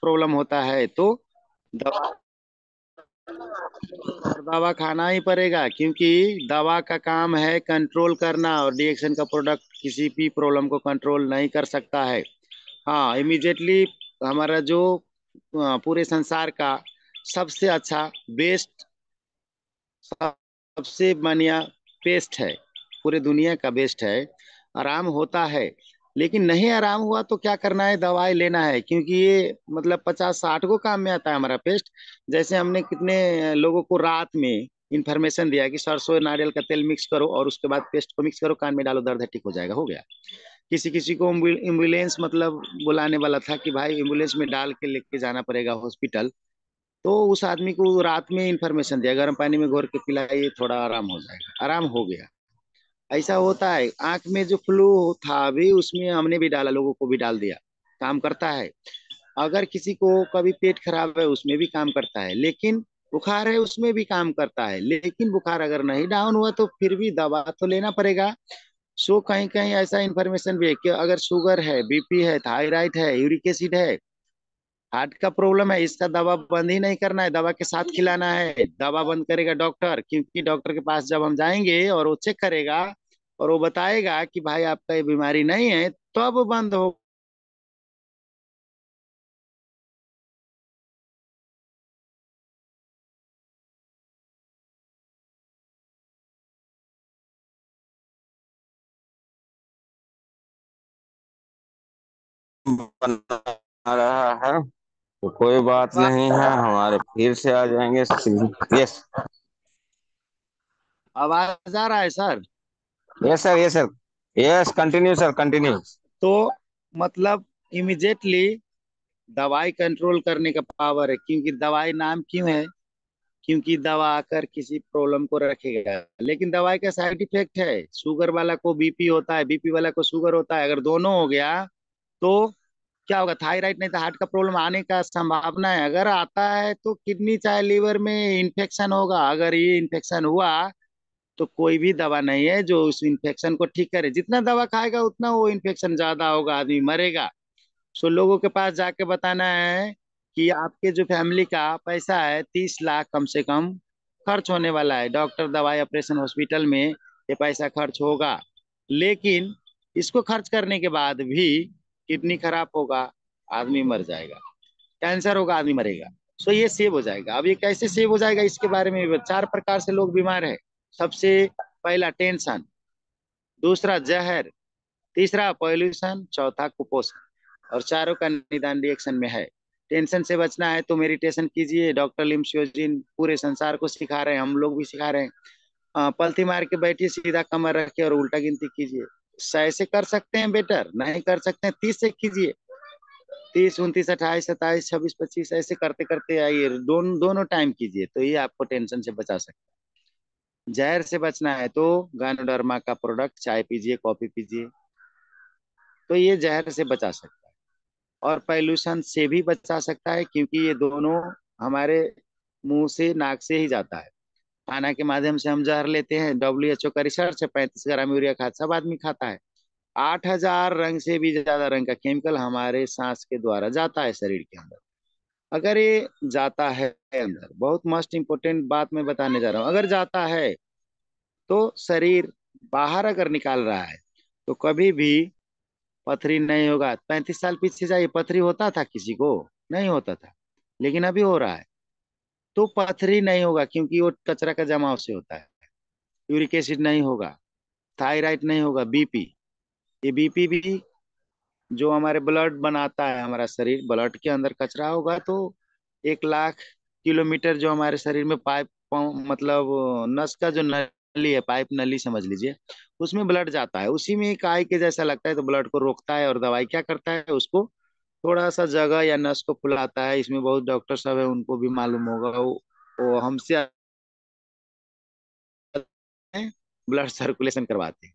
Problem होता है तो दवा दवा खाना ही पड़ेगा, क्योंकि दवा का काम है कंट्रोल करना, और डीएक्शन का प्रोडक्ट किसी भी प्रॉब्लम को कंट्रोल नहीं कर सकता है। हाँ, इमीडिएटली हमारा जो पूरे संसार का सबसे अच्छा बेस्ट, सबसे बढ़िया बेस्ट है, पूरे दुनिया का बेस्ट है। आराम होता है, लेकिन नहीं आराम हुआ तो क्या करना है, दवाई लेना है, क्योंकि ये मतलब 50-60 को काम में आता है हमारा पेस्ट। जैसे हमने कितने लोगों को रात में इंफॉर्मेशन दिया कि सरसों नारियल का तेल मिक्स करो और उसके बाद पेस्ट को मिक्स करो, कान में डालो, दर्द है ठीक हो जाएगा, हो गया। किसी किसी को एम्बुलेंस मतलब बुलाने वाला था कि भाई एम्बुलेंस में डाल के लेके जाना पड़ेगा हॉस्पिटल, तो उस आदमी को रात में इंफॉर्मेशन दिया गर्म पानी में घोर के पिलाइए, थोड़ा आराम हो जाएगा, आराम हो गया। ऐसा होता है। आंख में जो फ्लू था अभी, उसमें हमने भी डाला, लोगों को भी डाल दिया, काम करता है। अगर किसी को कभी पेट खराब है, उसमें भी काम करता है। लेकिन बुखार है, उसमें भी काम करता है। लेकिन बुखार अगर नहीं डाउन हुआ तो फिर भी दवा तो लेना पड़ेगा। सो कहीं कहीं ऐसा इंफॉर्मेशन भी है कि अगर शुगर है, बीपी है, थायराइड है, यूरिक एसिड है, हार्ट का प्रॉब्लम है, इसका दवा बंद ही नहीं करना है, दवा के साथ खिलाना है। दवा बंद करेगा डॉक्टर, क्योंकि डॉक्टर के पास जब हम जाएंगे और वो चेक करेगा और वो बताएगा कि भाई आपका ये बीमारी नहीं है, तब बंद हो। बना रहा है तो कोई बात नहीं है, हमारे फिर से आ जाएंगे। यस। आवाज आ रहा है sir? Yes sir, yes sir. Yes, continue sir, continue. तो मतलब इमिजिएटली दवाई कंट्रोल करने का पावर है, क्योंकि दवाई नाम क्यों है, क्योंकि दवा आकर किसी प्रॉब्लम को रखेगा। लेकिन दवाई का साइड इफेक्ट है, शुगर वाला को बीपी होता है, बीपी वाला को शुगर होता है, अगर दोनों हो गया तो क्या होगा, थायराइड नहीं तो हार्ट का प्रॉब्लम आने का संभावना है। अगर आता है तो किडनी चाहे लीवर में इन्फेक्शन होगा। अगर ये इन्फेक्शन हुआ तो कोई भी दवा नहीं है जो उस इन्फेक्शन को ठीक करे। जितना दवा खाएगा उतना वो इन्फेक्शन ज्यादा होगा, आदमी मरेगा। सो लोगों के पास जाके बताना है कि आपके जो फैमिली का पैसा है 30 लाख कम से कम खर्च होने वाला है, डॉक्टर दवाई ऑपरेशन हॉस्पिटल में ये पैसा खर्च होगा। लेकिन इसको खर्च करने के बाद भी किडनी खराब होगा, आदमी मर जाएगा। कैंसर होगा, आदमी मरेगा। सो ये सेव हो जाएगा। अब ये कैसे सेव हो जाएगा, इसके बारे में भी 4 प्रकार से लोग बीमार है। सबसे पहला टेंशन, दूसरा जहर, तीसरा पॉल्यूशन, चौथा कुपोषण, और चारों का निदान रिएक्शन में है। टेंशन से बचना है तो मेडिटेशन कीजिए, डॉक्टर लिम्सियोजिन पूरे संसार को सिखा रहे हैं, हम लोग भी सिखा रहे हैं। पलथी मार के बैठिए, सीधा कमर रखिए और उल्टा गिनती कीजिए। 100 से कर सकते हैं बेटर, नहीं कर सकते हैं 30 से कीजिए। 30, 29, 28, 27, 26, 25 ऐसे करते करते आइए, दोनों टाइम कीजिए, तो ये आपको टेंशन से बचा सकता है। जहर से बचना है तो गानोडर्मा का प्रोडक्ट, चाय पीजिए, कॉफी पीजिए, तो ये जहर से बचा सकता है। और पॉल्यूशन से भी बचा सकता है, क्योंकि ये दोनों हमारे मुंह से नाक से ही जाता है। खाना के माध्यम से हम जहर लेते हैं। WHO का रिसर्च है, 35 ग्राम यूरिया खाद सब आदमी खाता है। 8,000 रंग से भी ज्यादा रंग का केमिकल हमारे सांस के द्वारा जाता है शरीर के अंदर। अगर ये जाता है अंदर, बहुत मस्ट इंपोर्टेंट बात मैं बताने जा रहा हूँ, अगर जाता है तो शरीर बाहर अगर निकाल रहा है तो कभी भी पथरी नहीं होगा। 35 साल पीछे जाइए, पथरी होता था किसी को? नहीं होता था। लेकिन अभी हो रहा है। तो पथरी नहीं होगा, क्योंकि वो कचरा का जमाव से होता है। यूरिक एसिड नहीं होगा, थायराइड नहीं होगा, बीपी। ये बीपी भी जो हमारे ब्लड बनाता है, हमारा शरीर ब्लड के अंदर कचरा होगा तो 1 लाख किलोमीटर जो हमारे शरीर में पाइप, मतलब नस का जो नली है, पाइप नली समझ लीजिए, उसमें ब्लड जाता है। उसी में एक आई के जैसा लगता है, तो ब्लड को रोकता है। और दवाई क्या करता है, उसको थोड़ा सा जगह या नस को फुलाता है। इसमें बहुत डॉक्टर साहब है, उनको भी मालूम होगा। वो हमसे ब्लड सर्कुलेशन करवाते हैं।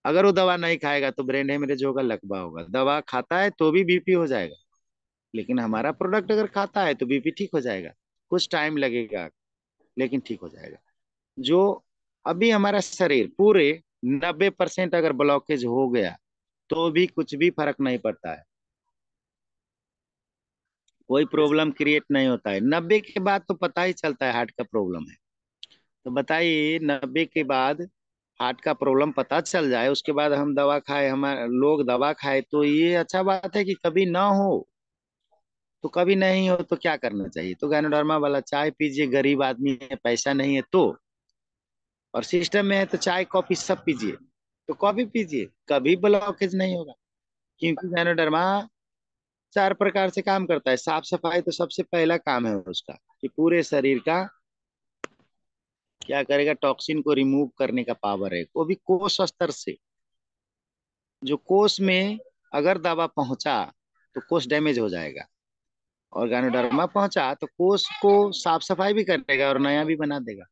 अगर वो दवा नहीं खाएगा तो ब्रेन हेमरेज होगा, लकवा होगा। दवा खाता है तो भी बीपी हो जाएगा, लेकिन हमारा प्रोडक्ट अगर खाता है तो बीपी ठीक हो जाएगा। कुछ टाइम लगेगा, लेकिन ठीक हो जाएगा। जो अभी हमारा शरीर पूरे 90% अगर ब्लॉकेज हो गया तो भी कुछ भी फर्क नहीं पड़ता है। कोई प्रॉब्लम क्रिएट नहीं होता है। 90 के बाद तो पता ही चलता है हार्ट का प्रॉब्लम है। तो बताइए, 90 के बाद हार्ट का प्रॉब्लम पता चल जाए, उसके बाद हम दवा खाए, हमारे लोग दवा खाए, तो ये अच्छा बात है कि कभी ना हो। तो कभी नहीं हो तो क्या करना चाहिए? तो गैनोडर्मा वाला चाय पीजिए, गरीब आदमी है, पैसा नहीं है तो, और सिस्टम में है तो चाय कॉफी सब पीजिए। तो कॉफी पीजिए, कभी ब्लॉकेज नहीं होगा। क्योंकि गैनोडर्मा 4 प्रकार से काम करता है। साफ सफाई तो सबसे पहला काम है उसका, कि पूरे शरीर का क्या करेगा, टॉक्सिन को रिमूव करने का पावर है, वो भी कोष स्तर से। जो कोष में अगर दवा पहुंचा तो कोष डैमेज हो जाएगा, और गैनोडर्मा पहुंचा तो कोष को साफ सफाई भी करेगा और नया भी बना देगा।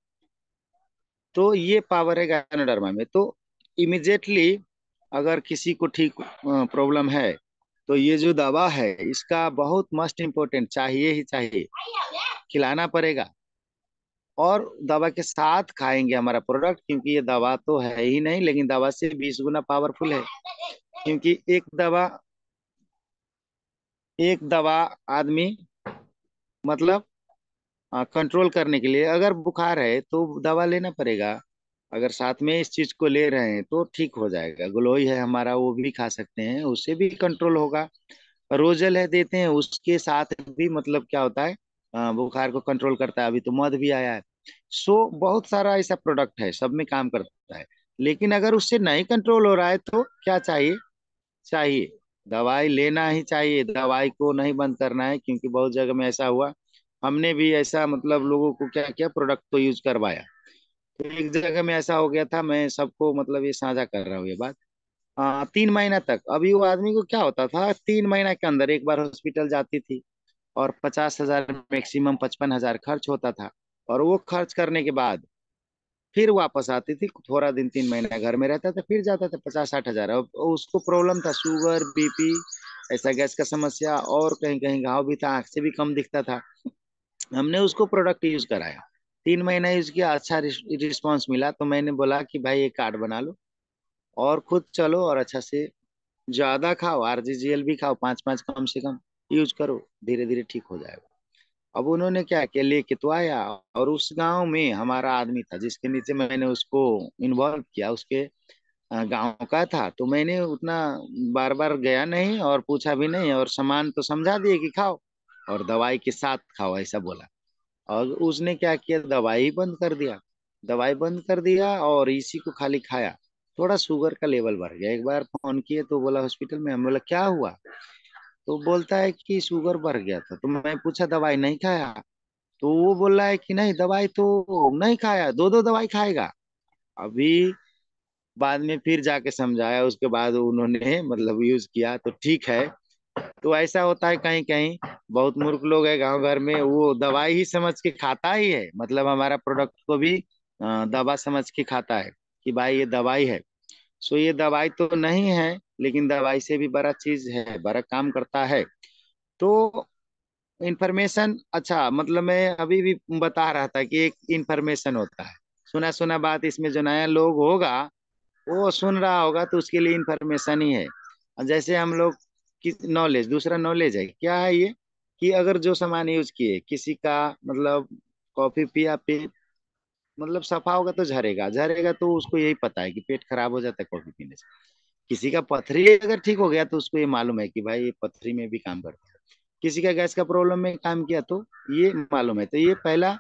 तो ये पावर है गैनोडर्मा में। तो इमिजिएटली अगर किसी को ठीक प्रॉब्लम है, तो ये जो दवा है इसका बहुत मस्ट इम्पोर्टेंट, चाहिए ही चाहिए, खिलाना पड़ेगा। और दवा के साथ खाएंगे हमारा प्रोडक्ट, क्योंकि ये दवा तो है ही नहीं, लेकिन दवा से 20 गुना पावरफुल है। क्योंकि एक दवा आदमी, मतलब कंट्रोल करने के लिए, अगर बुखार है तो दवा लेना पड़ेगा। अगर साथ में इस चीज को ले रहे हैं तो ठीक हो जाएगा। ग्लोई है हमारा, वो भी खा सकते हैं, उससे भी कंट्रोल होगा। रोजल है देते हैं, उसके साथ भी मतलब क्या होता है, बुखार को कंट्रोल करता है। अभी तो मध भी आया है। सो बहुत सारा ऐसा प्रोडक्ट है, सब में काम करता है। लेकिन अगर उससे नहीं कंट्रोल हो रहा है तो क्या चाहिए? चाहिए दवाई लेना ही चाहिए, दवाई को नहीं बंद करना है। क्योंकि बहुत जगह में ऐसा हुआ, हमने भी ऐसा मतलब लोगों को क्या किया, प्रोडक्ट को यूज करवाया। तो एक जगह में ऐसा हो गया था, मैं सबको मतलब ये साझा कर रहा हूँ ये बात। 3 महीना तक, अभी वो आदमी को क्या होता था, 3 महीना के अंदर एक बार हॉस्पिटल जाती थी, और 50,000, मैक्सिमम 55,000 खर्च होता था। और वो खर्च करने के बाद फिर वापस आती थी, थोड़ा दिन 3 महीना घर में रहता था, फिर जाता था 50-60 हजार। अब उसको प्रॉब्लम था, शुगर, बीपी, ऐसा गैस का समस्या, और कहीं कहीं घाव भी था, आंख से भी कम दिखता था। हमने उसको प्रोडक्ट यूज कराया, 3 महीना यूज किया, अच्छा रिस्पॉन्स मिला। तो मैंने बोला कि भाई एक कार्ड बना लो और खुद चलो, और अच्छा से ज्यादा खाओ, आरजीजीएल भी खाओ, 5-5 कम से कम यूज करो, धीरे धीरे ठीक हो जाएगा। अब उन्होंने क्या किया, लेके तो आया, और उस गांव में हमारा आदमी था जिसके नीचे मैंने उसको इन्वॉल्व किया, उसके गांव का था। तो मैंने उतना बार बार गया नहीं और पूछा भी नहीं, और सामान तो समझा दिए कि खाओ, और दवाई के साथ खाओ ऐसा बोला। और उसने क्या किया, दवाई बंद कर दिया। दवाई बंद कर दिया और इसी को खाली खाया। थोड़ा शुगर का लेवल बढ़ गया, एक बार फोन किए तो बोला हॉस्पिटल में। हम बोला क्या हुआ? तो बोलता है कि शुगर बढ़ गया था। तो मैं पूछा दवाई नहीं खाया? तो वो बोल रहा है कि नहीं, दवाई तो नहीं खाया, दो दो दवाई खाएगा। अभी बाद में फिर जाके समझाया, उसके बाद उन्होंने मतलब यूज किया तो ठीक है। तो ऐसा होता है कहीं कहीं, बहुत मूर्ख लोग है गांव घर में, वो दवाई ही समझ के खाता ही है, मतलब हमारा प्रोडक्ट को भी दवा समझ के खाता है, कि भाई ये दवाई है। सो ये दवाई तो नहीं है, लेकिन दवाई से भी बड़ा चीज है, बड़ा काम करता है। तो इंफॉर्मेशन, अच्छा मतलब मैं अभी भी बता रहा था कि एक इंफॉर्मेशन होता है, सुना सुना बात। इसमें जो नया लोग होगा वो सुन रहा होगा तो उसके लिए इंफॉर्मेशन ही है। और जैसे हम लोग की नॉलेज, दूसरा नॉलेज है, क्या है ये, कि अगर जो सामान यूज किए किसी का, मतलब कॉफी पिया पे, मतलब सफा होगा तो झरेगा, झरेगा तो उसको यही पता है कि पेट खराब हो जाता है कॉफी पीने से। किसी का पथरी अगर ठीक हो गया तो उसको ये मालूम है कि भाई ये पथरी में भी काम करता है। किसी का गैस का प्रॉब्लम में काम किया तो ये मालूम है। तो ये पहला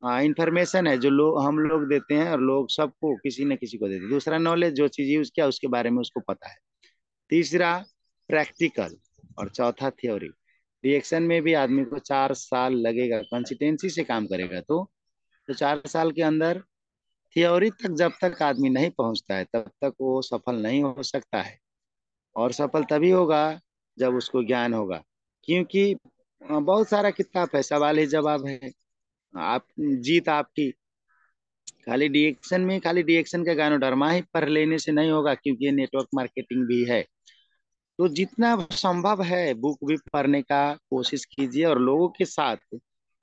इंफॉर्मेशन है जो लोग, हम लोग देते हैं, और लोग सबको किसी न किसी को देते हैं। दूसरा नॉलेज, जो चीज यूज किया उसके बारे में उसको पता है। तीसरा प्रैक्टिकल, और चौथा थ्योरी। रिएक्शन में भी आदमी को 4 साल लगेगा, कंसिस्टेंसी से काम करेगा तो 4 साल के अंदर थ्योरी तक जब तक आदमी नहीं पहुंचता है तब तक वो सफल नहीं हो सकता है। और सफल तभी होगा जब उसको ज्ञान होगा। क्योंकि बहुत सारा किताब है, सवाल ही जवाब है। आप, जीत आपकी। खाली रिएक्शन का गानोडर्मा ही पढ़ लेने से नहीं होगा, क्योंकि ये नेटवर्क मार्केटिंग भी है। तो जितना संभव है बुक भी पढ़ने का कोशिश कीजिए, और लोगों के साथ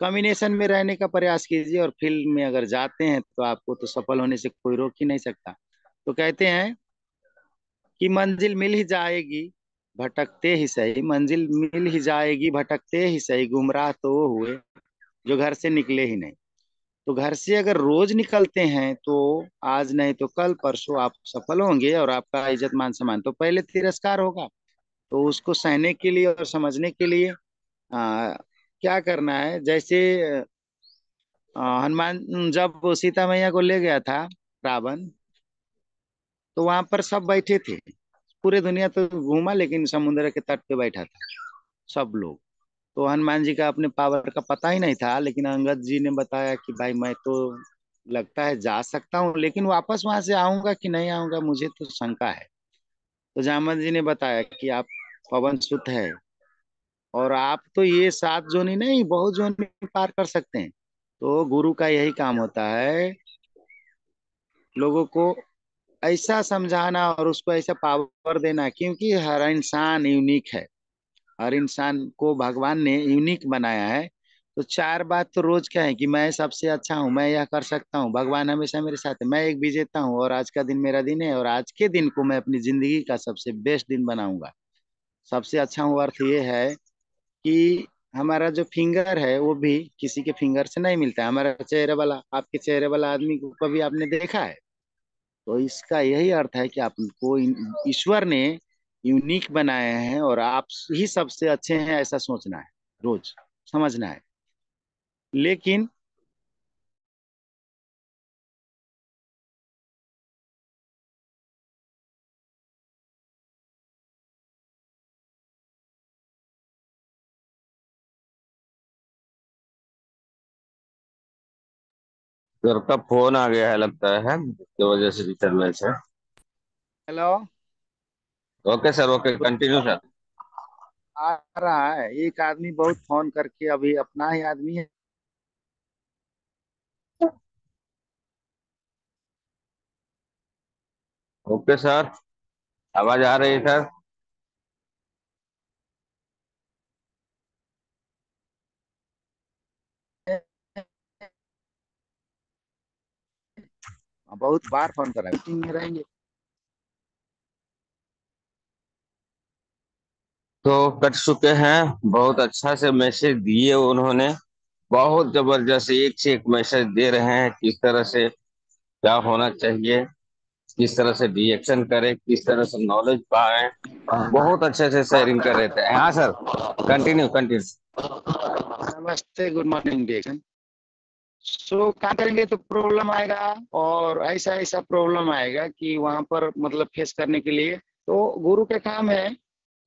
कॉम्बिनेशन में रहने का प्रयास कीजिए। और फील्ड में अगर जाते हैं तो आपको तो सफल होने से कोई रोक ही नहीं सकता। तो कहते हैं कि मंजिल मिल ही जाएगी, भटकते ही सही, मंजिल मिल ही जाएगी, भटकते ही सही, गुमराह तो वो हुए जो घर से निकले ही नहीं। तो घर से अगर रोज निकलते हैं तो आज नहीं तो कल परसों आप सफल होंगे, और आपका इज्जत मान सम्मान तो पहले तिरस्कार होगा। तो उसको सहने के लिए और समझने के लिए क्या करना है, जैसे हनुमान जब वो सीता मैया को ले गया था रावण, तो वहां पर सब बैठे थे, पूरे दुनिया तो घूमा लेकिन समुद्र के तट पे बैठा था सब लोग। तो हनुमान जी का अपने पावर का पता ही नहीं था, लेकिन अंगद जी ने बताया कि भाई मैं तो लगता है जा सकता हूँ, लेकिन वापस वहां से आऊंगा कि नहीं आऊंगा मुझे तो शंका है। तो जामवंत जी ने बताया कि आप पवन सुत है, और आप तो ये 7 जोनी नहीं बहुत जोनी पार कर सकते हैं। तो गुरु का यही काम होता है, लोगों को ऐसा समझाना और उसको ऐसा पावर देना, क्योंकि हर इंसान यूनिक है, हर इंसान को भगवान ने यूनिक बनाया है। तो चार बात तो रोज क्या है कि मैं सबसे अच्छा हूँ, मैं यह कर सकता हूँ, भगवान हमेशा मेरे साथ है, मैं एक विजेता हूँ, और आज का दिन मेरा दिन है, और आज के दिन को मैं अपनी जिंदगी का सबसे बेस्ट दिन बनाऊंगा। सबसे अच्छा हूँ अर्थ ये है कि हमारा जो फिंगर है वो भी किसी के फिंगर से नहीं मिलता है। हमारा चेहरे वाला, आपके चेहरे वाला आदमी को कभी आपने देखा है? तो इसका यही अर्थ है कि आपको ईश्वर ने यूनिक बनाए हैं, और आप ही सबसे अच्छे हैं ऐसा सोचना है, रोज समझना है। लेकिन सर का फोन आ गया है लगता है, जिसकी वजह से डिस्टर्बेंस है। Hello, okay sir, okay, continue sir. आ रहा है एक आदमी बहुत फोन करके, अभी अपना ही आदमी है। ओके सर, आवाज आ रही है सर। बहुत बार फोन कर रहा है, मीटिंग में रहेंगे। तो कट चुके हैं, बहुत अच्छा से मैसेज दिए उन्होंने। बहुत जबरदस्त, एक से एक मैसेज दे रहे हैं किस तरह से क्या होना चाहिए, किस तरह से रिएक्शन करें, किस तरह से नॉलेज पाए। बहुत अच्छे से शेयरिंग कर रहे थे। हाँ सर, कंटिन्यू कंटिन्यू। नमस्ते, गुड मॉर्निंग डेकन। सो क्या करेंगे तो प्रॉब्लम आएगा, और ऐसा ऐसा प्रॉब्लम आएगा कि वहां पर मतलब फेस करने के लिए तो गुरु का काम है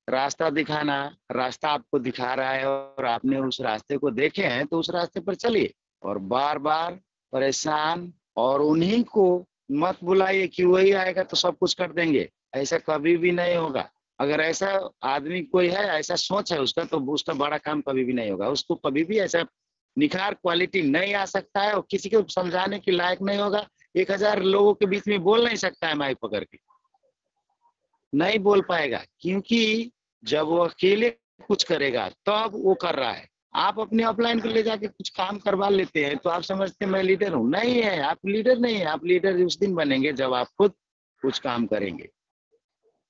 रास्ता दिखाना। रास्ता आपको दिखा रहा है और आपने उस रास्ते को देखे हैं तो उस रास्ते पर चलिए, और बार बार परेशान और उन्हीं को मत बुलाइए कि वही आएगा तो सब कुछ कर देंगे। ऐसा कभी भी नहीं होगा। अगर ऐसा आदमी कोई है, ऐसा सोच है उसका, तो उसका बड़ा काम कभी भी नहीं होगा। उसको कभी भी ऐसा निखार क्वालिटी नहीं आ सकता है, और किसी को समझाने के लायक नहीं होगा। 1,000 लोगों के बीच में बोल नहीं सकता है माइक पकड़ के, नहीं बोल पाएगा, क्योंकि जब वो अकेले कुछ करेगा तब वो कर रहा है। आप अपने अपलाइन को ले जाके कुछ काम करवा लेते हैं तो आप समझते हैं मैं लीडर हूं। नहीं है, आप लीडर नहीं है। आप लीडर उस दिन बनेंगे जब आप खुद कुछ काम करेंगे।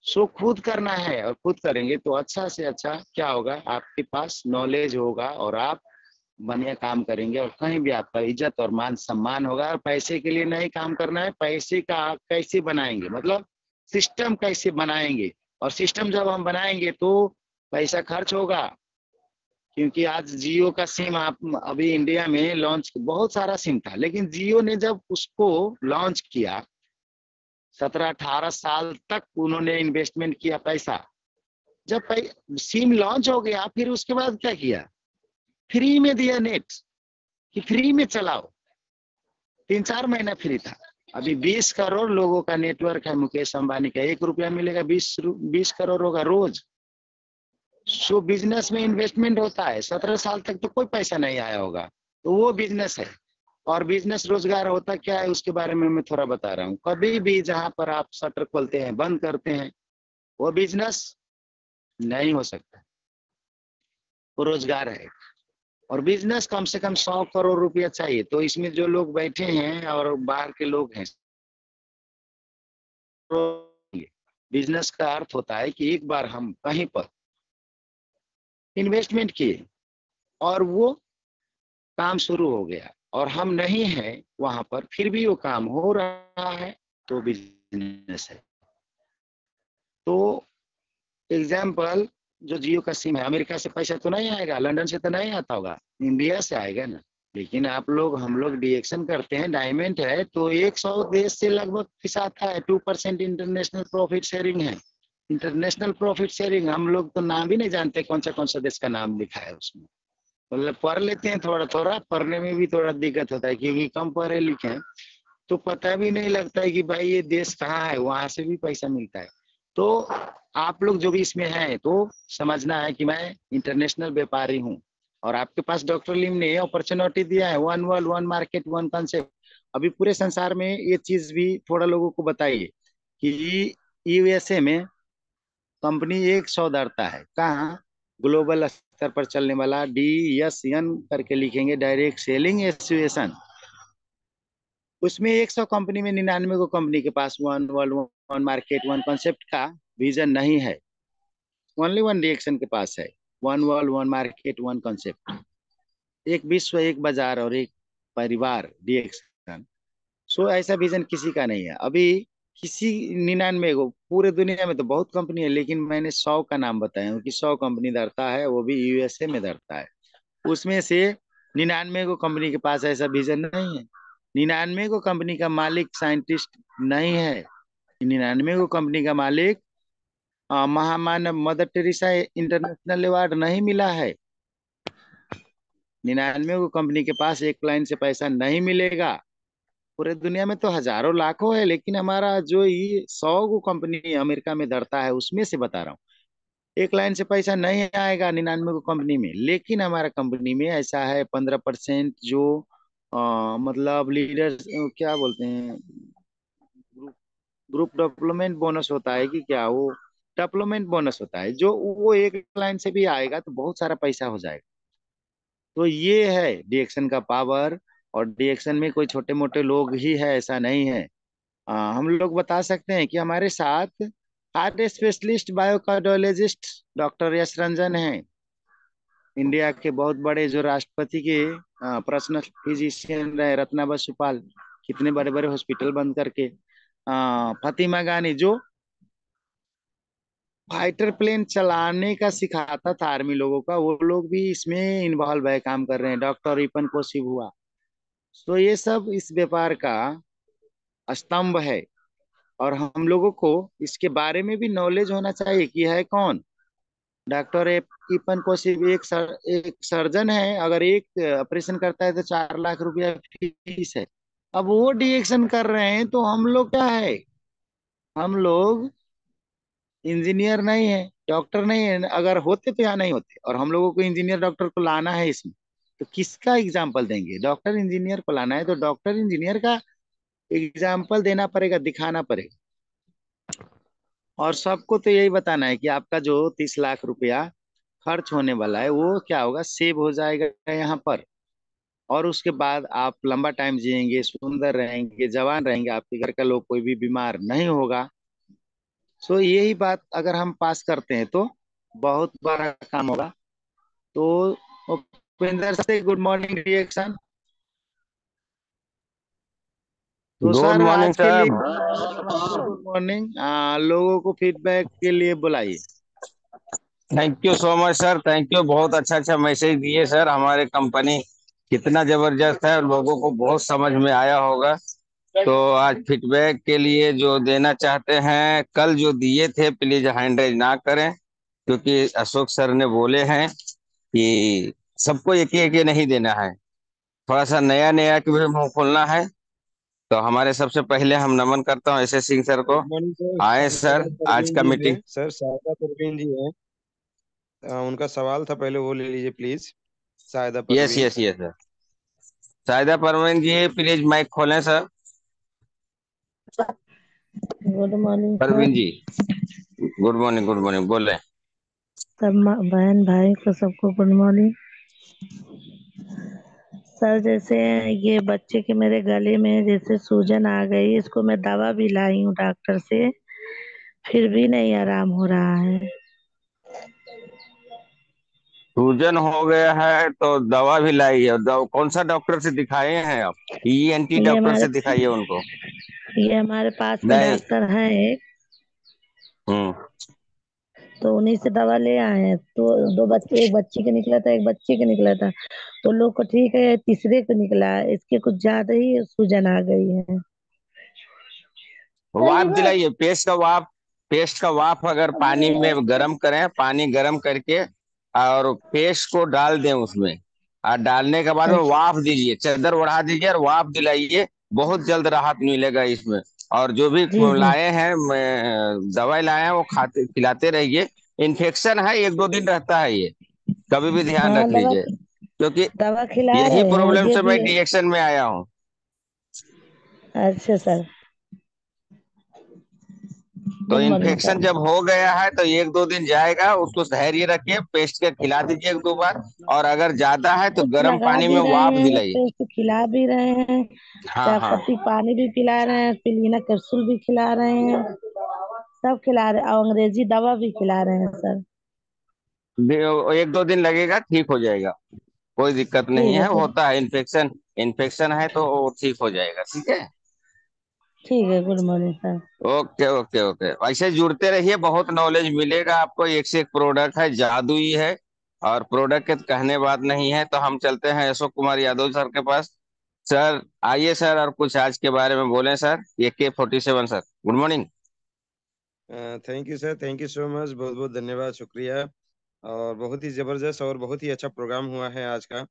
सो खुद करना है, और खुद करेंगे तो अच्छा से अच्छा क्या होगा, आपके पास नॉलेज होगा और आप बढ़िया काम करेंगे, और कहीं भी आपका इज्जत और मान सम्मान होगा। और पैसे के लिए नहीं काम करना है, पैसे का कैसे बनाएंगे, मतलब सिस्टम कैसे बनाएंगे। और सिस्टम जब हम बनाएंगे तो पैसा खर्च होगा। क्योंकि आज जियो का सिम आप अभी इंडिया में लॉन्च, बहुत सारा सिम था, लेकिन जियो ने जब उसको लॉन्च किया, 17-18 साल तक उन्होंने इन्वेस्टमेंट किया पैसा। जब सिम लॉन्च हो गया फिर उसके बाद क्या किया, फ्री में दिया नेट, कि फ्री में चलाओ। 3-4 महीना फ्री था। अभी 20 करोड़ लोगों का नेटवर्क है मुकेश अंबानी का, 1 रुपया मिलेगा, 20 करोड़ होगा रोज। सो बिजनेस में इन्वेस्टमेंट होता है। 17 साल तक तो कोई पैसा नहीं आया होगा, तो वो बिजनेस है। और बिजनेस रोजगार होता क्या है उसके बारे में मैं थोड़ा बता रहा हूँ। कभी भी जहां पर आप शटर खोलते हैं, बंद करते हैं, वो बिजनेस नहीं हो सकता, वो रोजगार है। और बिजनेस कम से कम 100 करोड़ रुपया चाहिए। तो इसमें जो लोग बैठे हैं और बाहर के लोग हैं, बिजनेस का अर्थ होता है कि एक बार हम कहीं पर इन्वेस्टमेंट किए और वो काम शुरू हो गया और हम नहीं हैं वहां पर, फिर भी वो काम हो रहा है, तो बिजनेस है। तो एग्जाम्पल, जो जियो का सिम है, अमेरिका से पैसा तो नहीं आएगा, लंदन से तो नहीं आता होगा, इंडिया से आएगा ना। लेकिन आप लोग, हम लोग डिएक्शन करते हैं, डायमंड है तो 100 देश से लगभग पैसा आता है। 2% इंटरनेशनल प्रॉफिट शेयरिंग है। इंटरनेशनल प्रॉफिट शेयरिंग हम लोग तो नाम भी नहीं जानते कौन सा देश का नाम लिखा है उसमें। मतलब पढ़ लेते हैं थोड़ा थोड़ा, पढ़ने में भी थोड़ा दिक्कत होता है क्योंकि कम पढ़े लिखे हैं, तो पता भी नहीं लगता है कि भाई ये देश कहाँ है, वहां से भी पैसा मिलता है। तो आप लोग जो भी इसमें हैं तो समझना है कि मैं इंटरनेशनल व्यापारी हूँ। और आपके पास डॉक्टर लिम ने अपॉर्चुनिटी दिया है, one world one market one concept. अभी पूरे संसार में ये चीज भी थोड़ा लोगों को बताइए कि यूएसए में कंपनी एक सौ धरता है, कहाँ? ग्लोबल स्तर पर चलने वाला DSN करके लिखेंगे, डायरेक्ट सेलिंग एसोसिएशन। उसमें 100 कंपनी में 99 को कंपनी के पास one world one market one concept का विजन नहीं है। ओनली वन रिएक्शन के पास है, one world one market one concept, एक विश्व एक बाजार और एक परिवार रिएक्शन। सो ऐसा विजन किसी का नहीं है अभी। किसी 99 को, पूरे दुनिया में तो बहुत कंपनी है, लेकिन मैंने 100 का नाम बताया हूँ कि 100 कंपनी धरता है, वो भी यूएसए में धरता है। उसमें से 99 को कंपनी के पास ऐसा विजन नहीं है। 99 को कंपनी का मालिक साइंटिस्ट नहीं है। 99 को कंपनी का मालिक महामानव मदर टेरेसा इंटरनेशनल अवार्ड नहीं मिला है। 99 को कंपनी के पास एक लाइन से पैसा नहीं मिलेगा। पूरे दुनिया में तो हजारों लाखों है, लेकिन हमारा जो ये 100 को कंपनी अमेरिका में धरता है उसमें से बता रहा हूँ, एक लाइन से पैसा नहीं आएगा 99 को कंपनी में। लेकिन हमारा कंपनी में ऐसा है 15% जो मतलब लीडर्स क्या बोलते हैं, ग्रुप ग्रुप डेवलपमेंट बोनस होता है कि क्या वो, डेवलपमेंट बोनस होता है, जो वो एक लाइन से भी आएगा तो बहुत सारा पैसा हो जाएगा। तो ये है डीएक्शन का पावर। और डीएक्शन में कोई छोटे मोटे लोग ही है ऐसा नहीं है। हम लोग बता सकते हैं कि हमारे साथ हार्ट स्पेशलिस्ट बायोकार्डियोलॉजिस्ट डॉक्टर यश रंजन हैं, इंडिया के बहुत बड़े, जो राष्ट्रपति के पर्सनल फिजिशियन रहे, रत्ना बसुपाल, कितने बड़े बड़े हॉस्पिटल बंद करके। फातिमा गानी जो फाइटर प्लेन चलाने का सिखाता था आर्मी लोगों का, वो लोग भी इसमें इन्वॉल्व है, काम कर रहे हैं। डॉक्टर रिपन कोशिब हुआ। तो ये सब इस व्यापार का स्तंभ है। और हम लोगों को इसके बारे में भी नॉलेज होना चाहिए कि है कौन डॉक्टर इपन कोशिब। एक सर्जन है, अगर एक ऑपरेशन करता है तो 4 लाख रुपया फीस है। अब वो डिएक्शन कर रहे हैं तो हम लोग क्या है? हम लोग इंजीनियर नहीं है, डॉक्टर नहीं है। अगर होते तो यहाँ नहीं होते, और हम लोगों को इंजीनियर डॉक्टर को लाना है इसमें, तो किसका एग्जाम्पल देंगे? डॉक्टर इंजीनियर को लाना है तो डॉक्टर इंजीनियर का एग्जाम्पल देना पड़ेगा, दिखाना पड़ेगा। और सबको तो यही बताना है कि आपका जो 30 लाख रुपया खर्च होने वाला है वो क्या होगा, सेव हो जाएगा यहाँ पर। और उसके बाद आप लंबा टाइम जिएंगे, सुंदर रहेंगे, जवान रहेंगे, आपके घर का लोग कोई भी बीमार नहीं होगा। सो यही बात अगर हम पास करते हैं तो बहुत बड़ा काम होगा। तो उपेंद्र से गुड मॉर्निंग रिएक्शन। तो गुड सर मॉर्निंग आज के सर। लिए गुड मॉर्निंग। लोगों को फीडबैक के लिए बुलाइए। Thank you so much sir, thank you. बहुत अच्छा अच्छा मैसेज दिए सर। हमारे कंपनी कितना जबरदस्त है, लोगों को बहुत समझ में आया होगा। तो आज फीडबैक के लिए जो देना चाहते हैं, कल जो दिए थे प्लीज हैंडरेज ना करें, क्योंकि अशोक सर ने बोले हैं कि सबको एक ही नहीं देना है, थोड़ा सा नया नया के भी मुंह खोलना है। तो हमारे सबसे पहले हम नमन करता हूँ एस सिंह सर को। गुड मॉर्निंग सर, आए शारदा सर आज परवीन का जी मीटिंग। है सर, शारदा परवीन जी है। उनका सवाल था, पहले वो ले लीजिए please. Sharda yes Parveen. Yes yes sir. Shahida Parveen ji please mike खोलें sir. Good morning Parveen sir. जी गुड मॉर्निंग बोले। सब बहन भाई को सबको गुड मॉर्निंग। सर जैसे ये बच्चे के मेरे गले में जैसे सूजन आ गई, इसको मैं दवा भी लाई हूँ डॉक्टर से, फिर भी नहीं आराम हो रहा है। सूजन हो गया है तो दवा भी लाई है। कौन सा डॉक्टर से दिखाए हैं आप? ईएनटी ये डॉक्टर हमारे से दिखाइए उनको। ये हमारे पास में नहीं। डॉक्टर है एक, हम्म। तो उन्हीं से दवा ले आए हैं। तो दो बच्चे, एक बच्ची का निकला था, एक बच्चे का निकला था। तो लोग को ठीक है, तीसरे को निकला, इसके कुछ ज्यादा ही सूजन आ गई है। वाफ दिलाइए, पेस्ट का वाफ अगर पानी में गर्म करें, पानी गर्म करके और पेस्ट को डाल दें उसमें, और डालने के बाद में अच्छा। वाफ दीजिए, चादर ओढ़ा दीजिए और वाफ दिलाइए। बहुत जल्द राहत मिलेगा इसमें। और जो भी जी जी। लाए हैं, दवाई लाए हैं, वो खाते खिलाते रहिए। इन्फेक्शन है, 1 2 दिन रहता है ये, कभी भी ध्यान हाँ, रख लीजिए, क्योंकि दवा खिला यही रहे हैं, प्रॉब्लम ये से भी मैं है। डीएक्शन में आया हूँ। अच्छा सर। तो गुड मॉर्निंग इन्फेक्शन सर। जब हो गया है तो 1 2 दिन जाएगा, उसको धैर्य रखिए, पेस्ट के खिला दीजिए 1 2 बार। और अगर ज्यादा है तो पेस्ट गर्म लगा पानी में भी रहे वाफ हैं, दिलाइए। पेस्ट खिला भी रहे हैं, हाँ चाय हाँ। पत्ती पानी भी पिला रहे हैं, पिलीना कैप्सूल भी खिला रहे हैं, सब खिला रहे हैं, और अंग्रेजी दवा भी खिला रहे हैं सर। 1 2 दिन लगेगा, ठीक हो जाएगा। कोई दिक्कत नहीं ठीक है है, सर। होता है इन्फेक्शन। इन्फेक्शन है तो वो ठीक हो जाएगा, ठीक है। ठीक है, good morning sir. Okay okay okay, ऐसे जुड़ते रहिए, बहुत नॉलेज मिलेगा आपको। एक से एक प्रोडक्ट है, जादू ही है। और प्रोडक्ट के तो कहने बात नहीं है। तो हम चलते हैं अशोक कुमार यादव सर के पास। सर आइए सर, और कुछ आज के बारे में बोलें sir. AK-47 sir, good morning. Thank you sir, thank you so much, बहुत बहुत धन्यवाद, शुक्रिया। और बहुत ही जबरदस्त और बहुत ही अच्छा प्रोग्राम हुआ है आज का।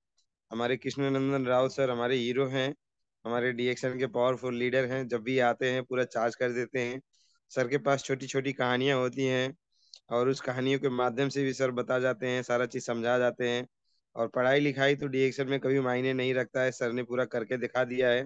हमारे कृष्णनंदन राव सर हमारे हीरो हैं, हमारे डीएक्शन के पावरफुल लीडर हैं। जब भी आते हैं पूरा चार्ज कर देते हैं। सर के पास छोटी छोटी कहानियां होती हैं, और उस कहानियों के माध्यम से भी सर बता जाते हैं, सारा चीज समझा जाते हैं। और पढ़ाई लिखाई तो डीएक्शन में कभी मायने नहीं रखता है, सर ने पूरा करके दिखा दिया है।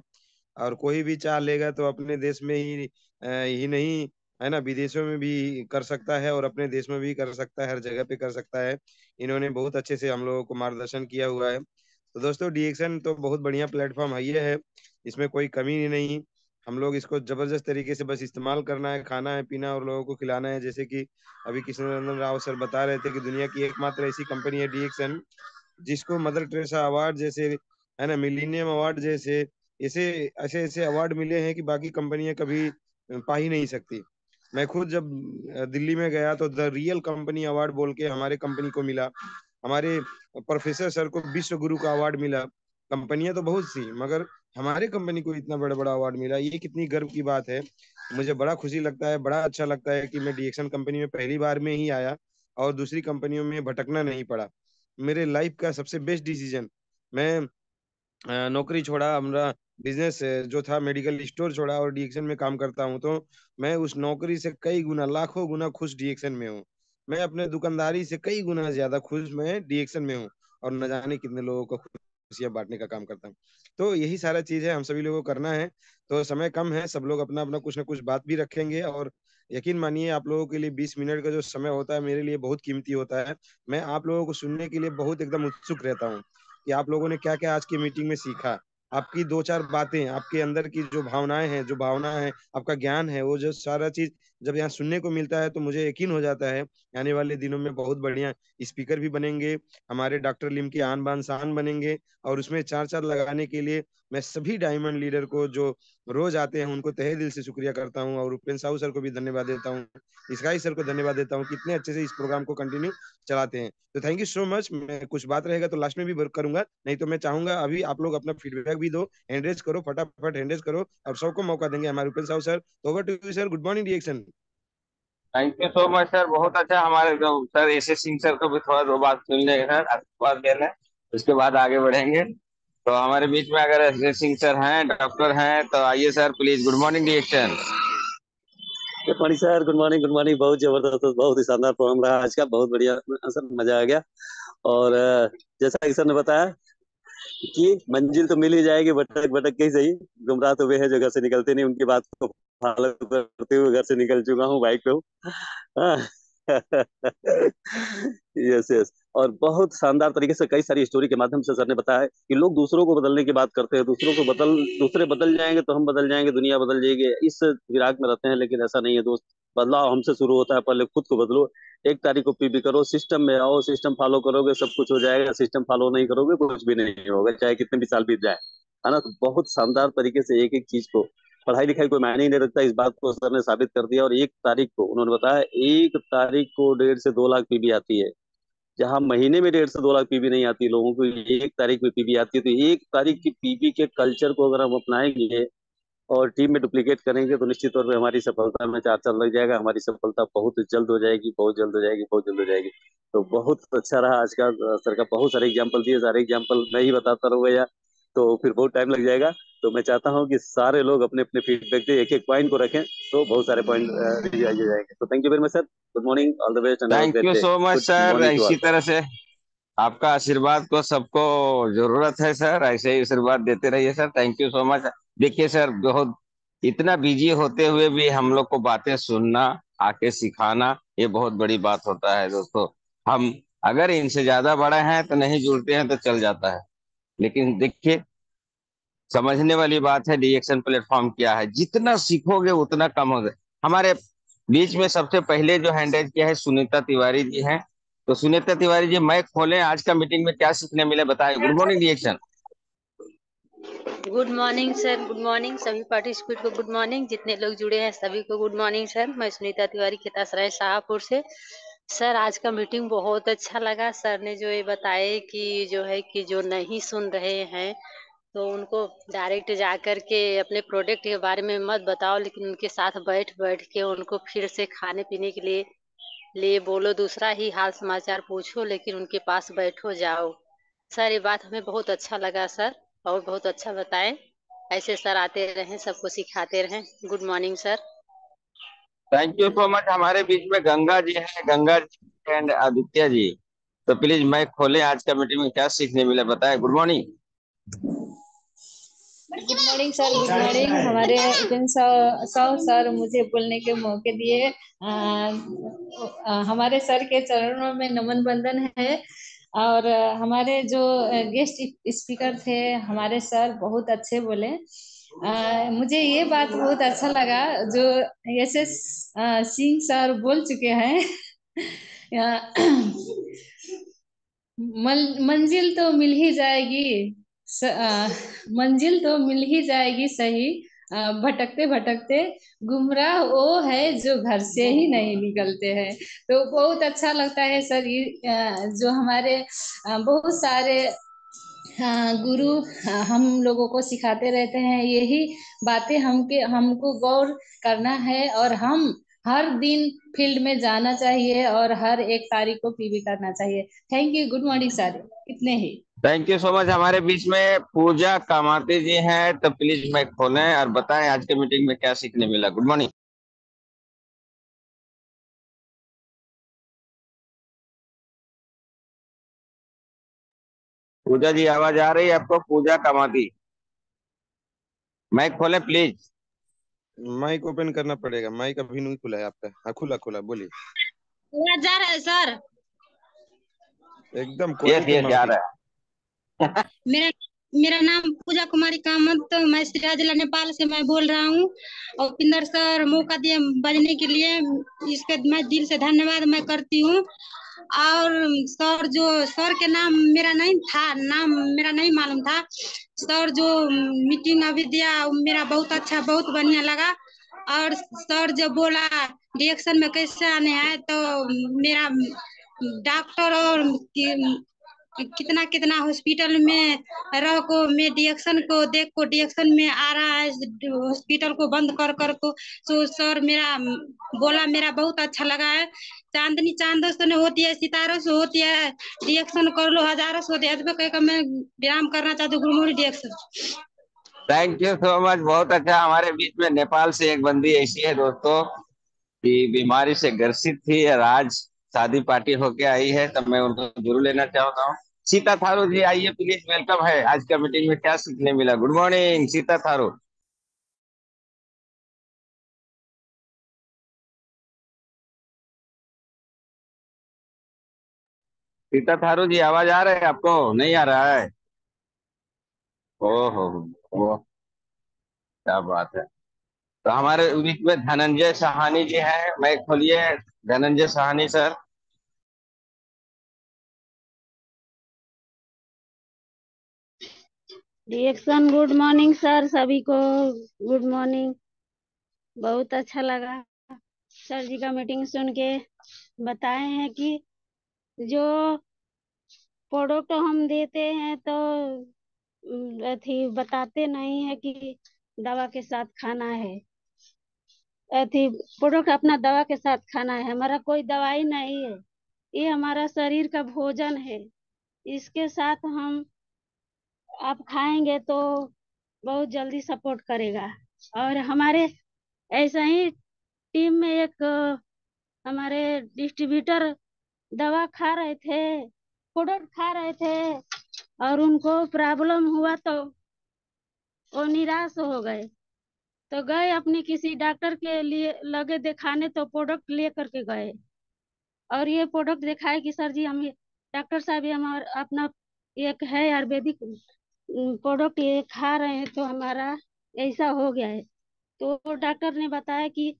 और कोई भी चाह लेगा तो अपने देश में ही नहीं, है ना, विदेशों में भी कर सकता है, और अपने देश में भी कर सकता है, हर जगह पे कर सकता है। इन्होंने बहुत अच्छे से हम लोगों को मार्गदर्शन किया हुआ है। तो दोस्तों, डीएक्शन तो बहुत बढ़िया प्लेटफॉर्म है, ये है, इसमें कोई कमी ही नहीं। हम लोग इसको जबरदस्त तरीके से बस इस्तेमाल करना है, खाना है, पीना और लोगों को खिलाना है। जैसे कि अभी कृष्णनंदन राव सर बता रहे थे कि दुनिया की एकमात्र ऐसी कंपनी है डीएक्सन, जिसको मदर टेरेसा अवार्ड जैसे, है ना, मिलीनियम अवार्ड जैसे ऐसे ऐसे ऐसे अवार्ड मिले हैं कि बाकी कंपनियां कभी पा ही नहीं सकती। मैं खुद जब दिल्ली में गया तो द रियल कंपनी अवार्ड बोल के हमारे कंपनी को मिला। हमारे प्रोफेसर सर को विश्व गुरु का अवार्ड मिला। कंपनियां तो बहुत सी, मगर हमारे कंपनी को इतना बड़ा बड़ा अवार्ड मिला, ये कितनी गर्व की बात है। मुझे बड़ा खुशी लगता है, बड़ा अच्छा लगता है कि मैं डीएक्शन कंपनी में पहली बार में ही आया, और दूसरी कंपनियों में भटकना नहीं पड़ा। मेरे लाइफ का सबसे बेस्ट डिसीजन, मैं नौकरी छोड़ा, हमारा बिजनेस जो था मेडिकल स्टोर छोड़ा, और डीएक्शन में काम करता हूँ। तो मैं उस नौकरी से कई गुना, लाखों गुना खुश डीएक्शन में हूँ। मैं अपने दुकानदारी से कई गुना ज्यादा खुश मैं डीएक्शन में हूँ, और न जाने कितने लोगों को खुशियां बांटने का काम करता हूँ। तो यही सारा चीज है, हम सभी लोगों को करना है। तो समय कम है, सब लोग अपना अपना कुछ ना कुछ बात भी रखेंगे, और यकीन मानिए आप लोगों के लिए 20 मिनट का जो समय होता है मेरे लिए बहुत कीमती होता है। मैं आप लोगों को सुनने के लिए बहुत एकदम उत्सुक रहता हूँ कि आप लोगों ने क्या क्या आज की मीटिंग में सीखा। आपकी दो चार बातें, आपके अंदर की जो भावनाएं हैं, जो भावना है, आपका ज्ञान है, वो जो सारा चीज जब यहाँ सुनने को मिलता है तो मुझे यकीन हो जाता है आने वाले दिनों में बहुत बढ़िया स्पीकर भी बनेंगे, हमारे डॉक्टर लिम की आन बान शान बनेंगे। और उसमें चार चार लगाने के लिए मैं सभी डायमंड लीडर को जो रोज आते हैं उनको तहे दिल से शुक्रिया करता हूँ, और उपेंद्र साहू सर को भी धन्यवाद देता हूँ, इसकाई सर को धन्यवाद देता हूँ, कितने अच्छे से इस प्रोग्राम को कंटिन्यू चलाते हैं। तो थैंक यू सो मच। मैं कुछ बात रहेगा तो लास्ट में भी वर्क करूंगा, नहीं तो मैं चाहूंगा अभी आप लोग अपना फीडबैक भी दो, हैंड रेज करो, फटाफट हैंड रेज करो, और सबको मौका देंगे हमारे Upendra Sahu sir. Over to you sir, good morning reaction. Thank you so much sir, बहुत अच्छा। हमारे जो सर एस सिंह सर को भी थोड़ा 2 बात सुन लेंगे सर, आशीर्वाद देना, उसके बाद आगे बढ़ेंगे। तो हमारे बीच में अगर एस सिंह सर हैं, डॉक्टर हैं, तो आइए sir please, good morning reaction. Good morning sir, good morning, good morning. बहुत जबरदस्त, बहुत ही शानदार प्रोग्राम रहा आज का, बहुत बढ़िया सर, मजा आ गया। और जैसा कि सर ने बताया कि मंजिल तो मिल ही जाएगी, भटक भटक के ही सही। गुमराह तो वे है जो घर से निकलते नहीं, उनकी बात को फॉलो करते हुए घर से निकल चुका हूँ, बाइक पे हूँ। Yes yes. और बहुत शानदार तरीके से कई सारी स्टोरी के माध्यम से सर ने बताया कि लोग दूसरों को बदलने की बात करते हैं, दूसरों को बदल दूसरे बदल जाएंगे तो हम बदल जाएंगे, दुनिया बदल जाएगी, इस फिराक में रहते हैं, लेकिन ऐसा नहीं है दोस्त। बदलाव हमसे शुरू होता है, पहले खुद को बदलो। 1 तारीख को पीबी करो, सिस्टम में आओ, सिस्टम फॉलो करोगे सब कुछ हो जाएगा, सिस्टम फॉलो नहीं करोगे कुछ भी नहीं होगा, चाहे कितने भी साल बीत जाए, है ना। तो बहुत शानदार तरीके से एक एक चीज को, पढ़ाई लिखाई कोई मायने ही नहीं रखता, इस बात को सर ने साबित कर दिया। और 1 तारीख को उन्होंने बताया, 1 तारीख को 1.5 से 2 लाख पीबी आती है, जहाँ महीने में 1.5 से 2 लाख पीबी नहीं आती लोगों को, 1 तारीख में पीबी आती है। तो 1 तारीख की पीबी के कल्चर को अगर हम अपनाएंगे और टीम में डुप्लीकेट करेंगे तो निश्चित तौर पे हमारी सफलता में 4 साल लग जाएगा, हमारी सफलता बहुत जल्द हो जाएगी, बहुत जल्द हो जाएगी, बहुत जल्द हो जाएगी। तो बहुत अच्छा रहा आज का, सर का बहुत सारे एग्जाम्पल दिए, सारे एग्जाम्पल मैं ही बताता रहूंगा या तो फिर बहुत टाइम लग जाएगा। तो मैं चाहता हूँ कि सारे लोग अपने अपने फीडबैक दे, एक एक पॉइंट को रखें, तो बहुत सारे पॉइंट रिवाइज हो जाएंगे। तो thank you very much sir, good morning, all the best and have a thank great you day. So much good sir, morning to इसी ऑल। तरह से आपका आशीर्वाद को सबको जरूरत है सर, ऐसे ही आशीर्वाद देते रहिए sir. Thank you so much. देखिए सर, बहुत इतना बिजी होते हुए भी हम लोग को बातें सुनना, आके सिखाना, ये बहुत बड़ी बात होता है दोस्तों। हम अगर इनसे ज्यादा बड़े हैं तो नहीं जुड़ते हैं तो चल जाता है, लेकिन देखिए समझने वाली बात है रिएक्शन प्लेटफॉर्म क्या है, जितना सीखोगे उतना कम होगा। हमारे बीच में सबसे पहले जो हैंड रेज किया है सुनीता तिवारी जी हैं। तो सुनीता तिवारी जी, माइक खोलें, आज का मीटिंग में क्या सीखने मिला बताएं। Good morning reaction. Good morning sir, good morning सभी पार्टिसिपेंट को, गुड मॉर्निंग जितने लोग जुड़े हैं सभी को गुड मॉर्निंग सर। मैं सुनीता तिवारी खेतासराय शाहपुर से। सर आज का मीटिंग बहुत अच्छा लगा। सर ने जो ये बताए कि जो है कि जो नहीं सुन रहे हैं तो उनको डायरेक्ट जा कर के अपने प्रोडक्ट के बारे में मत बताओ, लेकिन उनके साथ बैठ बैठ के उनको फिर से खाने पीने के लिए बोलो, दूसरा ही हाल समाचार पूछो लेकिन उनके पास बैठो जाओ। सर ये बात हमें बहुत अच्छा लगा सर, और बहुत अच्छा बताएं। ऐसे सर आते रहें, सबको सिखाते रहें। Good morning sir. Thank you so much. हमारे बीच में गंगा जी हैं, गंगा जी एंड आदित्य जी। तो प्लीज माइक खोलें, आज का मीटिंग में क्या सीखने मिला बताएं। Good morning. Good morning sir, good morning. हमारे सौ सर मुझे बोलने के मौके दिए। हमारे सर के चरणों में नमन बंदन है। और हमारे जो गेस्ट स्पीकर थे हमारे सर बहुत अच्छे बोले। मुझे ये बात बहुत अच्छा लगा जो ऐसे सिंह सर बोल चुके हैं। मंजिल तो मिल ही जाएगी, मंजिल तो मिल ही जाएगी सही, भटकते भटकते गुमराह वो है जो घर से ही नहीं निकलते हैं। तो बहुत अच्छा लगता है सर ये जो हमारे बहुत सारे गुरु हम लोगों को सिखाते रहते हैं, यही बातें हमको गौर करना है और हम हर दिन फील्ड में जाना चाहिए और हर 1 तारीख को पीबी करना चाहिए। Thank you, good morning sir, इतने ही। Thank you so much. हमारे बीच में पूजा कामाती जी हैं, तो प्लीज माइक खोलें और बताएं आज के मीटिंग में क्या सीखने मिला। Good morning. पूजा जी आवाज आ रही है आपको? पूजा कामाती, माइक खोलें प्लीज। माइक ओपन करना पड़ेगा, माइक अभी नहीं खुला है आपका। हाँ खुला खुला, बोलिए। आवाज जा रहा है सर? एकदम यस क्वालिटी यस जा माउटी। रहा है। मेरा मेरा नाम पूजा कुमारी कामत, तो मैं सिराज जिला नेपाल से मैं बोल रहा हूँ। और पिंदर सर मौका दिए बजने के लिए, इसके मैं दिल से धन्यवाद मैं करती हूँ। और सर जो, सर के नाम मेरा नहीं था, नाम मेरा नहीं मालूम था। सर जो मीटिंग अभी दिया मेरा बहुत अच्छा, बहुत बढ़िया लगा। और सर जो बोला रिएक्शन में कैसे आने हैं, तो मेरा डॉक्टर और कितना कितना हॉस्पिटल में रह को मैं डिएक्शन को देख को डिएक्शन में आ रहा है, हॉस्पिटल को बंद कर कर को। सो सर मेरा बोला, मेरा बहुत अच्छा लगा है। चांदनी चांदों से होती है, सितारों से होती है, रिएक्शन कर लो हजारों से होती है। कह कर मैं विराम करना चाहती हूँ। गुरमुरी reaction. Thank you so much, बहुत अच्छा। हमारे बीच में नेपाल से एक बंदी ऐसी है दोस्तों कि बीमारी से ग्रसित थी और आज शादी पार्टी होके आई है, तब मैं उनको जरूर लेना चाहता हूँ। सीता थारू जी आइए प्लीज, वेलकम है। आज का मीटिंग में क्या सीखने मिला। Good morning Sita Tharu. सीता थारू जी आवाज आ रहा है आपको? नहीं आ रहा है? ओहो, ओ क्या बात है। तो हमारे बीच में धनंजय सहानी जी हैं, मैं खोलिए Dhananjay Sahani sir. Reaction good morning sir, सभी को गुड मॉर्निंग। बहुत अच्छा लगा सर जी का मीटिंग सुन के। बताए हैं कि जो प्रोडक्ट हम देते हैं तो अथी बताते नहीं है कि दवा के साथ खाना है। अथी प्रोडक्ट अपना दवा के साथ खाना है, हमारा कोई दवाई नहीं है, ये हमारा शरीर का भोजन है। इसके साथ हम आप खाएंगे तो बहुत जल्दी सपोर्ट करेगा। और हमारे ऐसा ही टीम में एक हमारे डिस्ट्रीब्यूटर दवा खा रहे थे, प्रोडक्ट खा रहे थे, और उनको प्रॉब्लम हुआ तो वो निराश हो गए। तो गए अपनी किसी डॉक्टर के लिए लगे दिखाने, तो प्रोडक्ट ले करके गए और ये प्रोडक्ट दिखाए कि सर जी हम डॉक्टर साहब ये हमारा अपना एक है आयुर्वेदिक प्रोडक्ट ये खा रहे हैं तो हमारा ऐसा हो गया है। तो डॉक्टर ने बताया कि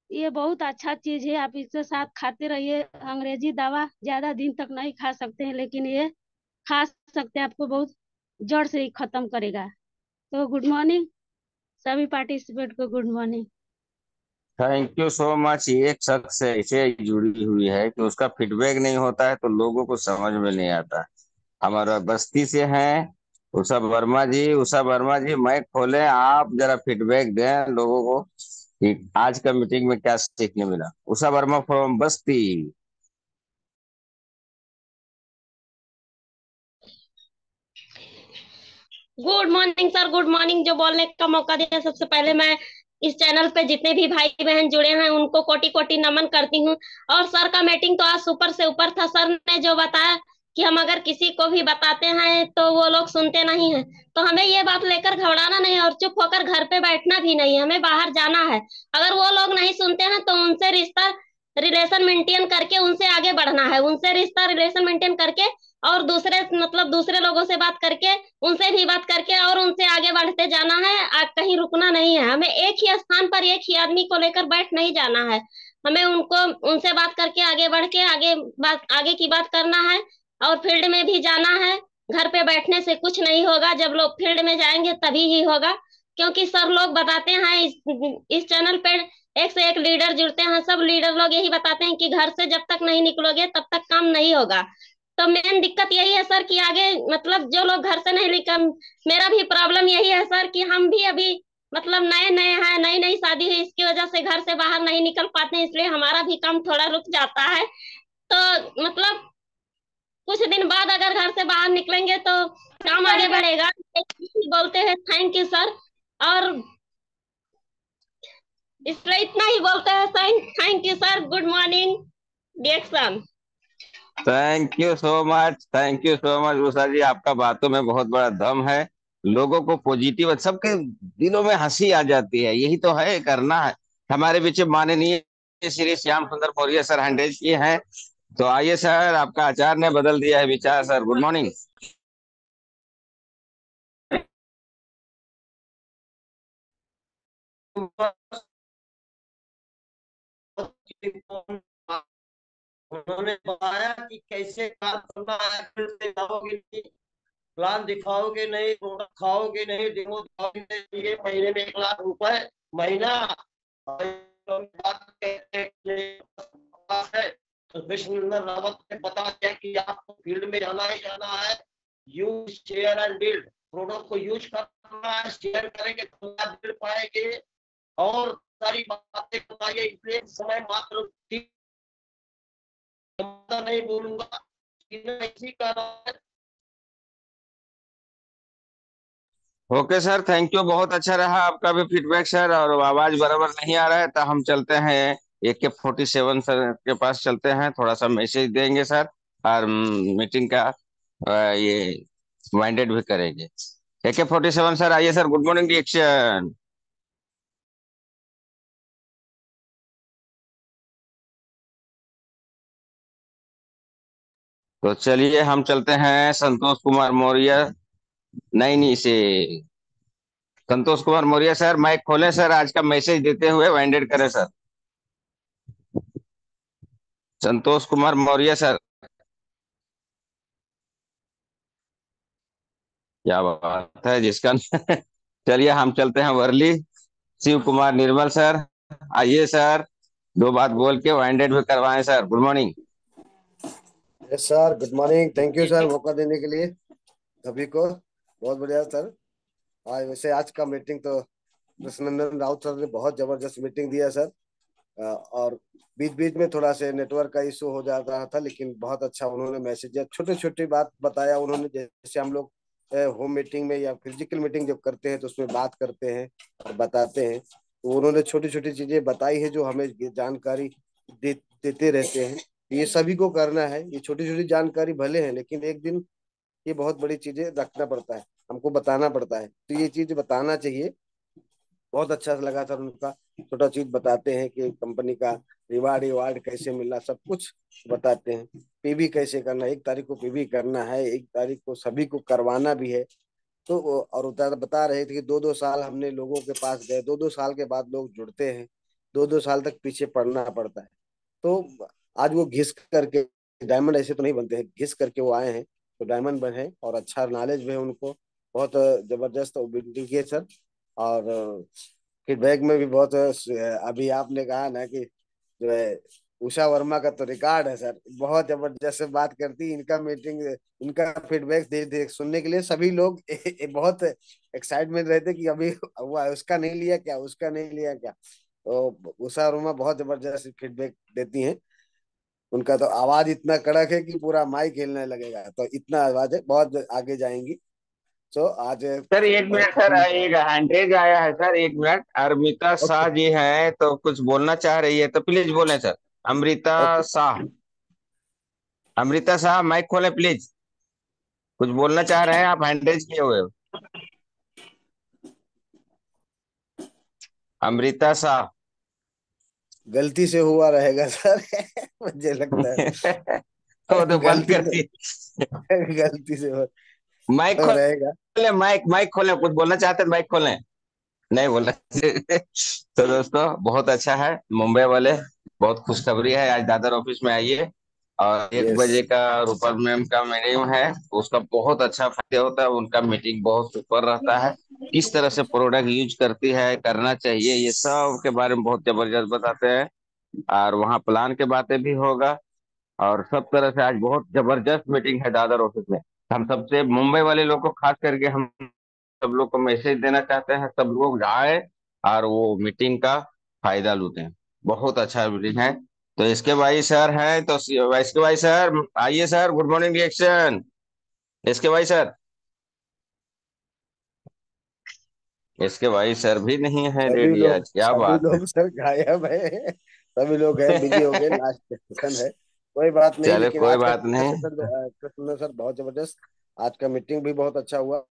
ये बहुत अच्छा चीज है, आप इसके साथ खाते रहिए। अंग्रेजी दवा ज्यादा दिन तक नहीं खा सकते हैं, लेकिन ये खा सकते हैं, आपको बहुत जड़ से ही खत्म करेगा। तो गुड मॉर्निंग सभी पार्टिसिपेट को, good morning. Thank you so much. एक शख्स ऐसे जुड़ी हुई है कि उसका फीडबैक नहीं होता है तो लोगों को समझ में नहीं आता। हमारा बस्ती से हैं उषा वर्मा जी। उषा वर्मा जी माइक खोले, आप जरा फीडबैक दें लोगों को कि आज का मीटिंग में क्या सीखने मिला। Usha Verma from Basti. Good morning sir, good morning. जो बोलने का मौका दिया, सबसे पहले मैं इस चैनल पे जितने भी भाई बहन जुड़े हैं उनको कोटि कोटि नमन करती हूँ। और सर का मीटिंग तो आज सुपर से ऊपर था। सर ने जो बताया कि हम अगर किसी को भी बताते हैं तो वो लोग सुनते नहीं हैं, तो हमें ये बात लेकर घबराना नहीं और चुप होकर घर पे बैठना भी नहीं, हमें बाहर जाना है। अगर वो लोग नहीं सुनते हैं तो उनसे रिश्ता रिलेशन मेंटेन करके उनसे आगे बढ़ना है, उनसे रिश्ता रिलेशन मेंटेन करके और दूसरे मतलब दूसरे लोगों से बात करके, उनसे भी बात करके और उनसे आगे बढ़ते जाना है। कहीं रुकना नहीं है, हमें एक ही स्थान पर एक ही आदमी को लेकर बैठ नहीं जाना है। हमें उनको उनसे बात करके आगे बढ़ के आगे की बात करना है और फील्ड में भी जाना है। घर पे बैठने से कुछ नहीं होगा, जब लोग फील्ड में जाएंगे तभी ही होगा। क्योंकि सर लोग बताते हैं इस चैनल पे एक से एक लीडर जुड़ते हैं, सब लीडर लोग यही बताते हैं कि घर से जब तक नहीं निकलोगे तब तक काम नहीं होगा। तो मेन दिक्कत यही है सर कि आगे मतलब जो लोग घर से नहीं निकल, मेरा भी प्रॉब्लम यही है सर कि हम भी अभी मतलब नए नए हैं, नई नई शादी है, इसकी वजह से घर से बाहर नहीं निकल पाते हैं, इसलिए हमारा भी काम थोड़ा रुक जाता है। तो मतलब कुछ दिन बाद अगर घर से बाहर निकलेंगे तो काम आगे बढ़ेगा। बोलते हैं थैंक यू सर। और इसलिए इतना ही बोलते हैं sir, thank you sir, good morning डिएक्शन। Thank you so much, thank you so much Usha ji. आपका बातों में बहुत बड़ा दम है। लोगों को पॉजिटिव, सबके दिलों में हंसी आ जाती है, यही तो है करना है। हमारे बीच माननीय श्री श्याम सुंदर मौर्य सर हैंडेज किए हैं। तो आइए सर, आपका आचार्य ने बदल दिया है विचार। Sir good morning. उन्होंने बताया कि कैसे काम करना है, फिर से जाओगे नहीं, प्लान दिखाओगे नहीं, प्रोडक्ट खाओगे नहीं, डेमो दिखाओगे नहीं, ये महीने में 1 लाख रुपए महीना। बात है तो विश्वनंदन रावत ने बता दिया कि आपको फील्ड में जाना ही जाना है। Use share and build, product को यूज करना है, शेयर करेंगे तो आप बिल्ड पाएंगे और सारी बातें बताइए। इसलिए समय मात्र नहीं बोलूंगा, इसी का नाम है। Okay sir, thank you. बहुत अच्छा रहा आपका भी फीडबैक सर। और आवाज बराबर नहीं आ रहा है तो हम चलते हैं AK-47 सर के पास चलते हैं, थोड़ा सा मैसेज देंगे सर और मीटिंग का ये वाइंडेड भी करेंगे। AK-47 सर आइए सर, गुड मॉर्निंग रिएक्शन। तो चलिए हम चलते हैं संतोष कुमार मौर्य नैनी से। संतोष कुमार मौर्य सर, माइक खोलें सर, आज का मैसेज देते हुए वाइंडेड करें सर। संतोष कुमार मौर्य सर, क्या बात है जिसका चलिए हम चलते हैं वर्ली। शिव कुमार निर्मल सर, आइए सर, दो बात बोल के वाइंडेड भी करवाएं sir. Good morning. Yes sir, good morning. Thank you sir मौका देने के लिए सभी को। बहुत बढ़िया सर। आज वैसे आज का मीटिंग तो कृष्णनंदन राउत सर ने बहुत जबरदस्त मीटिंग दिया सर। और बीच बीच में थोड़ा से नेटवर्क का इशू हो जा रहा था, लेकिन बहुत अच्छा उन्होंने मैसेज दिया, छोटे छोटे बात बताया उन्होंने। जैसे हम लोग होम मीटिंग में या फिजिकल मीटिंग जब करते हैं तो उसमें बात करते हैं और बताते हैं, तो उन्होंने छोटी छोटी चीजें बताई है जो हमें जानकारी देते रहते हैं। ये सभी को करना है। ये छोटी छोटी जानकारी भले हैं, लेकिन एक दिन ये बहुत बड़ी चीजें रखना पड़ता है, हमको बताना पड़ता है, तो ये चीज बताना चाहिए। बहुत अच्छा लगा सर उनका, छोटा चीज बताते हैं कि कंपनी का रिवार्ड कैसे मिलना, सब कुछ बताते हैं। पीवी कैसे करना, 1 तारीख को पीवी करना है, 1 तारीख को सभी को करवाना भी है। तो और बता रहे थे कि 2-2 साल हमने लोगों के पास गए, 2-2 साल के बाद लोग जुड़ते हैं, 2-2 साल तक पीछे पड़ना पड़ता है। तो आज वो घिस करके, डायमंड ऐसे तो नहीं बनते हैं, घिस करके वो आए हैं तो डायमंड बने, और अच्छा नॉलेज भी है उनको, बहुत जबरदस्त एबिलिटी है सर। और फीडबैक में भी बहुत अभी आपने कहा ना कि जो है उषा वर्मा का तो रिकॉर्ड है सर, बहुत जबरदस्त बात करती है। इनका मीटिंग, इनका फीडबैक धीरे धीरे सुनने के लिए सभी लोग बहुत एक्साइटमेंट रहते कि अभी हुआ, उसका नहीं लिया क्या, उसका नहीं लिया क्या। तो उषा वर्मा बहुत जबरदस्त फीडबैक देती हैं। उनका तो आवाज इतना कड़क है कि पूरा माइक हिलने लगेगा, तो इतना आवाज है, बहुत आगे जाएंगी। तो आज सर एक मिनट सर, एक हैंडरेज आया है सर, एक मिनट। अमृता ओके शाह जी हैं तो कुछ बोलना चाह रही है, तो प्लीज बोलें sir. Amrita okay. Shah, Amrita Shah mike खोलें प्लीज, कुछ बोलना चाह रहे हैं, आप हैंडरेज किए हुए हो। अमृता शाह। गलती से हुआ रहेगा सर मुझे लगता तो है बंद गलती कर से, दी। गलती से माइक हो रहेगा। खोलें, माइक माइक खोलें, कुछ बोलना चाहते हैं, माइक खोलें। नहीं बोल रहे तो दोस्तों बहुत अच्छा है, मुंबई वाले, बहुत खुशखबरी है। आज दादर ऑफिस में आइए, और 1 बजे यस का रूपल मैम का मीटिंग है, उसका बहुत अच्छा फायदा होता है। उनका मीटिंग बहुत सुपर रहता है, किस तरह से प्रोडक्ट यूज करती है, करना चाहिए, ये सब के बारे में बहुत जबरदस्त बताते हैं। और वहाँ प्लान के बातें भी होगा, और सब तरह से आज बहुत जबरदस्त मीटिंग है दादर ऑफिस में। हम सबसे मुंबई वाले लोग को खास करके हम सब लोग को मैसेज देना चाहते हैं, सब लोग आए और वो मीटिंग का फायदा लूटें। बहुत अच्छा मीटिंग है। तो इसके भाई सर हैं, तो इसके भाई सर आइए सर, गुड मॉर्निंग रिएक्शन। इसके भाई सर, इसके भाई सर भी नहीं है रेडी आज, क्या सभी बात है। लोग सर गायब है, सभी लोग हैं, बिजी हो गए, लास्ट सेशन है। कोई बात नहीं, चले लेकिन कोई आज का बात नहीं। सेशन कृष्ण सर बहुत जबरदस्त। आज का मीटिंग भी बहुत अच्छा हुआ।